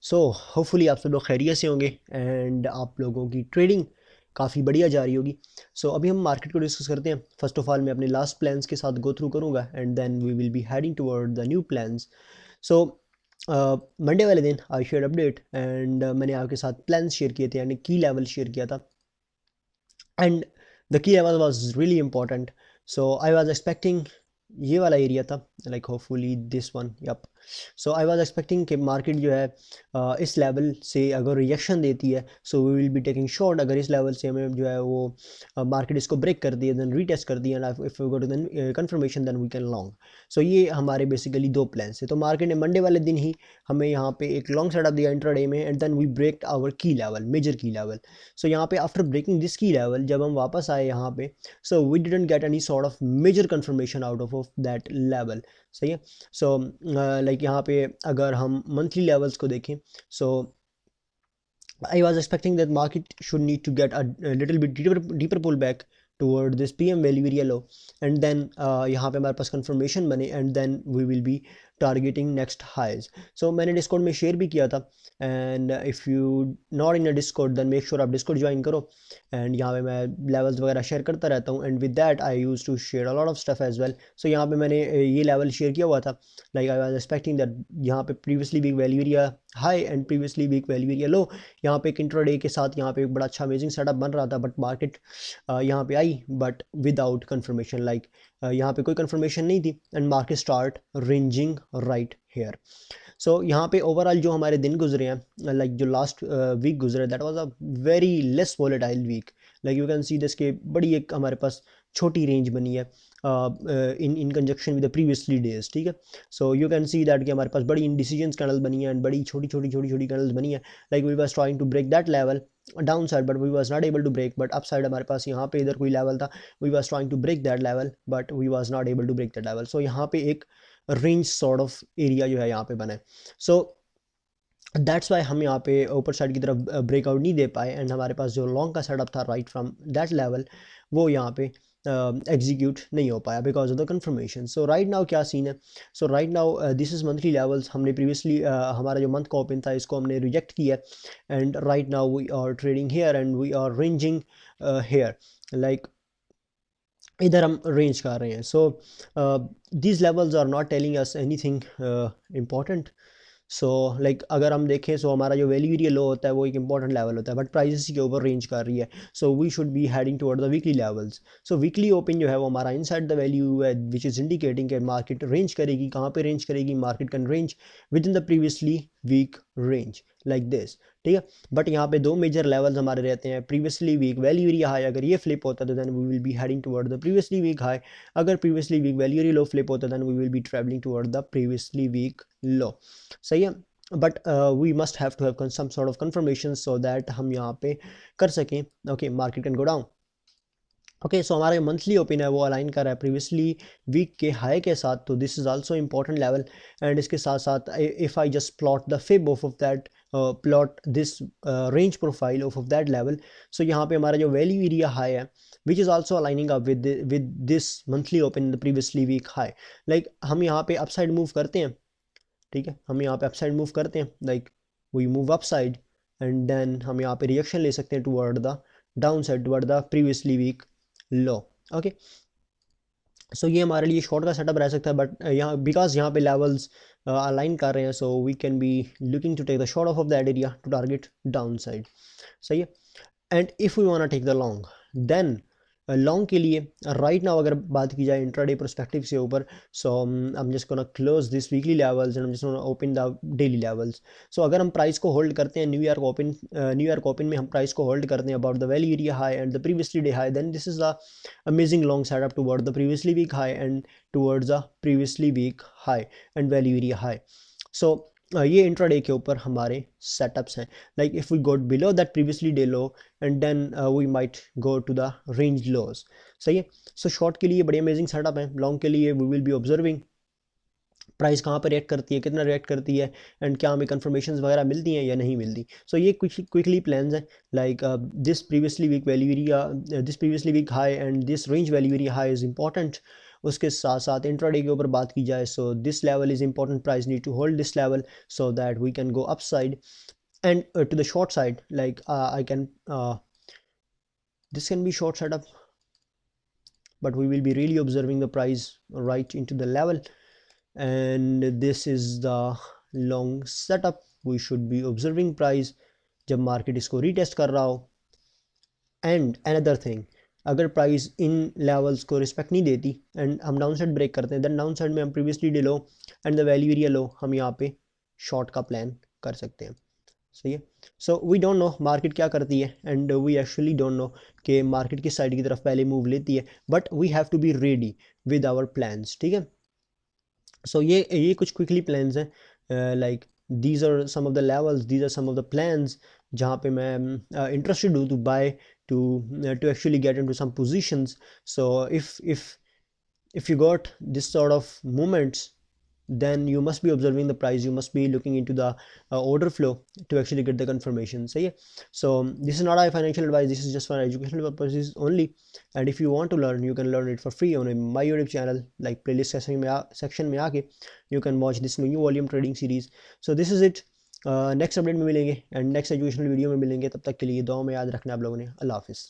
So hopefully आप सब लोग खैरियत से होंगे एंड आप लोगों की ट्रेडिंग काफ़ी बढ़िया जा रही होगी। सो अभी हम मार्केट को डिस्कस करते हैं। फर्स्ट ऑफ ऑल मैं अपने लास्ट प्लान्स के साथ गो थ्रू करूँगा and then we will be heading toward the new plans. So Monday वाले दिन आई शेयर अपडेट एंड मैंने आपके साथ प्लान्स शेयर किए थे एंड की लेवल शेयर किया था and the key level was really important. So I was expecting ये वाला एरिया था, like hopefully this one. Yup. So I was expecting कि मार्केट जो है इस लेवल से अगर रिएक्शन देती है so we will be taking short. अगर इस लेवल से हमें जो है वो मार्केट इसको ब्रेक कर दिए देन रीटेस्ट कर दिया and if we go to the confirmation then we can long. So ये हमारे बेसिकली दो प्लान्स है। तो मार्केट ने मंडे वाले दिन ही हमें यहाँ पे एक लॉन्ग सेटअप दिया इंट्राडे में and then we break our key level, major key level. So यहाँ पे after breaking this key level जब हम वापस आए यहाँ पे so we didn't get any sort of major confirmation out of that level. सही है। सो लाइक यहाँ पे अगर हम मंथली लेवल्स को देखें सो I was expecting that market should need to get a little bit deeper pullback toward this PM value area low and then यहाँ पे हमारे पास confirmation बने and then we will be targeting next highs. So मैंने Discord में share भी किया था and if you not in a Discord then make sure आप Discord join करो and यहाँ पे मैं levels वगैरह share करता रहता हूँ and with that I used to share a lot of stuff as well. So यहाँ पे मैंने ये level share किया हुआ था, like I was expecting that यहाँ पे previously week value area high and previously week value area low। यहाँ पे एक इंट्राडे के साथ यहाँ पे एक बड़ा अच्छा अमेजिंग सेटअप बन रहा था बट मार्केट यहाँ पे आई बट विदाउट कंफर्मेशन। लाइक यहाँ पे कोई कंफर्मेशन नहीं थी and market start ranging right here. सो यहाँ पे ओवरऑल जो हमारे दिन गुजरे हैं, लाइक जो लास्ट वीक गुजरे that was a very less volatile week. Like you can see this के बड़ी एक हमारे पास छोटी रेंज बनी है in conjunction with the previously days. ठीक है। So you can see that कि हमारे पास बड़ी इंडिसीजन कैंडल बनी है एंड बड़ी छोटी छोटी कैंडल्स बनी है। Like we was trying to break that level down side but we was not able to break. But up side हमारे पास यहाँ पे इधर कोई लेवल था, we was trying to break that level but we was not able to break that level. So यहाँ पे एक रेंज सॉर्ट ऑफ एरिया जो है यहाँ पे बना है। सो दैट्स वाई हम यहाँ पे ऊपर साइड की तरफ ब्रेकआउट नहीं दे पाए एंड हमारे पास जो लॉन्ग का सेटअप था राइट फ्रॉम दैट लेवल वो यहाँ पे एग्जीक्यूट नहीं हो पाया because of the confirmation. So right now क्या सीन है? So right now this is monthly levels. हमने प्रीवियसली हमारा जो मंथ का ओपन था इसको हमने रिजेक्ट किया and right now we are trading here and we are ranging here. Like इधर हम रेंज कर रहे हैं। So these levels are not telling us anything important. So like अगर हम देखें सो हमारा जो वैल्यू एरिया लो होता है वो एक इंपॉर्टेंट लेवल होता है बट प्राइस के ऊपर रेंज कर रही है। So we should be heading toward the weekly levels. So weekly open जो है वो हमारा इनसाइड द वैल्यू है विच इज़ इंडिकेटिंग कि मार्केट रेंज करेगी। कहाँ पे रेंज करेगी? Market can range within the previously week range like this. ठीक है। बट यहाँ पे दो मेजर लेवल्स हमारे रहते हैं, previously week value area high. अगर ये फ्लिप होता है तो then we will be heading toward the previously week high. अगर previously week value area low flip होता है then we will be traveling toward the previously week low. सही है। But we must have to have some sort of confirmation so that हम यहाँ पे कर सकें okay market can go down. Okay. सो हमारा जो मंथली ओपन है वो अलाइन कर रहा है प्रीवियसली वीक के हाई के साथ, तो this is also important level. And इसके साथ साथ if I just plot the fib of that plot this range profile of that level. So यहाँ पे हमारा जो वैल्यू एरिया हाई है which is also aligning up with this monthly open in the previously week high. Like हम यहाँ पे upside move करते हैं। ठीक है। हम यहाँ पे अपसाइड मूव करते हैं, like we move up side and then हम यहाँ पे रिएक्शन ले सकते हैं toward the down side toward the previously week low. Okay. So ये हमारे लिए शॉर्ट का सेटअप रह सकता है बट यहाँ बिकॉज यहाँ पे लेवल्स अलाइन कर रहे हैं so we can be looking to take the short of that area to target downside. सही है। And if we want to take the long then long के लिए राइट नाउ अगर बात की जाए इंट्राडे पर्सपेक्टिव से ऊपर so I am just gonna close this weekly levels and I am just gonna open the daily levels. So अगर हम प्राइस को होल्ड करते हैं न्यू ईयर ओपन में हम प्राइस को होल्ड करते हैं about the value area high and the previously day high then this is the amazing long setup toward the previously week high and towards the previously week high and value area high. So ये intraday के ऊपर हमारे setups हैं। Like if we got below that previously day low and then we might go to the range lows. सही है। So short के लिए बड़ी अमेजिंग सेटअप है, लॉन्ग के लिए we will be observing price कहाँ पर रिएक्ट करती है, कितना रिएक्ट करती है एंड क्या हमें कन्फर्मेशन वगैरह मिलती हैं या नहीं मिलती। सो ये क्विकली प्लान्स हैं। Like this previously week value area this previously week high and this range value area high is important उसके साथ साथ इंट्राडे के ऊपर बात की जाए, so this level is important, price need to hold this level so that we can go upside and to the short side, like I can this can be short setup, but we will be really observing the price right into the level, and this is the long setup. We should be observing price जब market इसको retest कर रहा हो. And another thing, अगर price in levels को respect नहीं देती and हम डाउन साइड ब्रेक करते हैं, देन डाउन साइड में हम previously day low and the value area low, हम यहाँ पे शॉर्ट का प्लान कर सकते हैं. सही है. So we don't know market क्या करती है, and we actually don't know कि मार्केट किस साइड की तरफ पहले मूव लेती है, but we have to be ready with our plans. ठीक है. सो ये कुछ क्विकली प्लान्स हैं, like these are some of the levels, these are some of the plans जहाँ पे मैं interested हूँ to buy, to actually get into some positions. So if you got this sort of movements, then you must be observing the price, you must be looking into the order flow to actually get the confirmation. So yeah, so this is not a financial advice, this is just for educational purposes only, and if you want to learn, you can learn it for free on my YouTube channel, like playlist section में आके you can watch this new volume trading series. So this is it. Next update में मिलेंगे and next educational video में मिलेंगे. तब तक के लिए दुआ में याद रखना आप लोगों ने. अल्लाह हाफिज़.